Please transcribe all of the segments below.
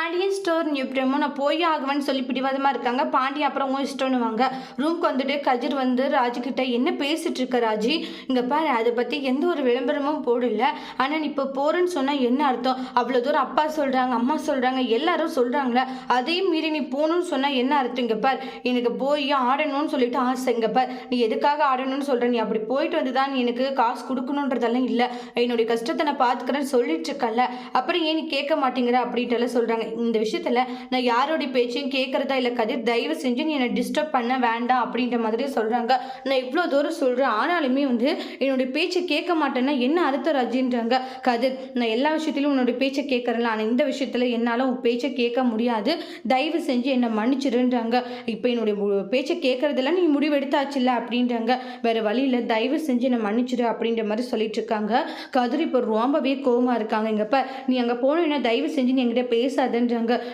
Pandian store new பிரேமோ நான் போய் ஆகுவேன்னு சொல்லி பிடிவாதமாக இருக்காங்க. பாண்டியன் அப்புறம் உன் இஷ்டம்னுவாங்க. ரூம்க்கு வந்துட்டு கதிர் வந்து ராஜுக்கிட்ட என்ன பேசிட்டு இருக்க ராஜி, இங்கே பாரு அதை பற்றி எந்த ஒரு விளம்பரமும் போடல. ஆனால் நீ இப்போ போகிறேன்னு சொன்னால் என்ன அர்த்தம்? அவ்வளோ தூரம் அப்பா சொல்கிறாங்க, அம்மா சொல்கிறாங்க, எல்லாரும் சொல்கிறாங்களே, அதையும் மீறி நீ போகணும்னு சொன்னால் என்ன அர்த்தம்? இங்கே பார், எனக்கு போய் ஆடணும்னு சொல்லிட்டு ஆசை. இங்கே பார், நீ எதுக்காக ஆடணும்னு சொல்கிற? நீ அப்படி போயிட்டு வந்து தான் நீ எனக்கு காசு கொடுக்கணுன்றதெல்லாம் இல்லை, என்னுடைய கஷ்டத்தை நான் பார்த்துக்கிறேன்னு சொல்லிட்டு இருக்கல, அப்புறம் ஏன் நீ கேட்க மாட்டேங்கிற அப்படின்ட்டு சொல்கிறாங்க. இந்த விஷயத்தில் நான் யாரோடைய பேச்சையும் கேட்குறதா இல்லை கதிர், தயவு செஞ்சு நீ என்னை டிஸ்டர்ப் பண்ண வேண்டாம் அப்படின்ற மாதிரி சொல்கிறாங்க. நான் இவ்வளோ தூரம் சொல்கிறேன், ஆனாலுமே வந்து என்னுடைய பேச்சை கேட்க மாட்டேன்னா என்ன அர்த்தம் ராஜின்றாங்க. கதிர், நான் எல்லா விஷயத்திலும் உன்னுடைய பேச்சை கேட்குறேன்ல, ஆனால் இந்த விஷயத்தில் என்னால் உன் பேச்சை கேட்க முடியாது, தயவு செஞ்சு என்னை மன்னிச்சிருன்றாங்க. இப்போ என்னுடைய பேச்சை கேட்குறதெல்லாம் நீ முடிவெடுத்தாச்சுல்ல அப்படின்றாங்க. வேறு வழியில் தயவு செஞ்சு என்னை மன்னிச்சிடு அப்படின்ற மாதிரி சொல்லிட்டு இருக்காங்க. கதிர் இப்போ ரொம்பவே கோவமாக இருக்காங்க. இங்கப்ப நீ அங்கே போனேன்னா தயவு செஞ்சு நீ என்கிட்ட பேசாதன்றாங்க.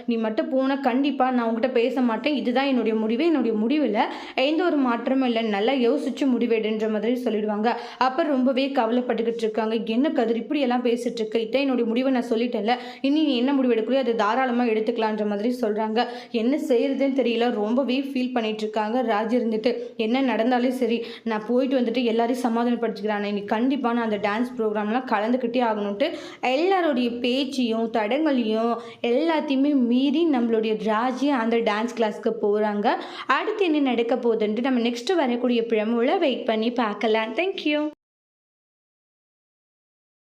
நீ மட்டும் போனால் கண்டிப்பாக நான் உங்ககிட்ட பேச மாட்டேன், இதுதான் என்னுடைய முடிவு, என்னுடைய முடிவில் எந்த ஒரு மாற்றமும் இல்லை, நல்லா யோசிச்சு முடிவெடுன்ற மாதிரி சொல்லிடுவாங்க. அப்போ ரொம்பவே கவலைப்பட்டுக்கிட்டு இருக்காங்க. என்ன கதிர் இப்படியெல்லாம் பேசிட்டு இருக்க, இதான் என்னுடைய முடிவை நான் சொல்லிட்டேன்ல, இனி நீ என்ன முடிவு எடுக்கலையோ அதை தாராளமாக எடுத்துக்கலான்ற மாதிரி சொல்கிறாங்க. என்ன செய்யறதுன்னு தெரியல, ரொம்பவே ஃபீல் பண்ணிட்டு இருக்காங்க. ராஜ் இருந்துட்டு என்ன நடந்தாலும் சரி நான் போயிட்டு வந்துட்டு எல்லாரையும் சமாதானப்படுத்திக்கிறான், இன்னைக்கு கண்டிப்பாக நான் அந்த டான்ஸ் ப்ரோக்ராம்லாம் கலந்துக்கிட்டே ஆகணும்ட்டு எல்லாருடைய பேச்சையும் தடங்களையும் எல்லாத்தையுமே மீறி நம்மளுடைய ராஜி அந்த டான்ஸ் கிளாஸ்க்கு போகிறாங்க. அடுத்து என்ன நடக்க போகுதுன்ட்டு நம்ம நெக்ஸ்ட் வரக்கூடிய ப்ரோமோவில் வெயிட் பண்ணி பார்க்கலாம். தேங்க்யூ.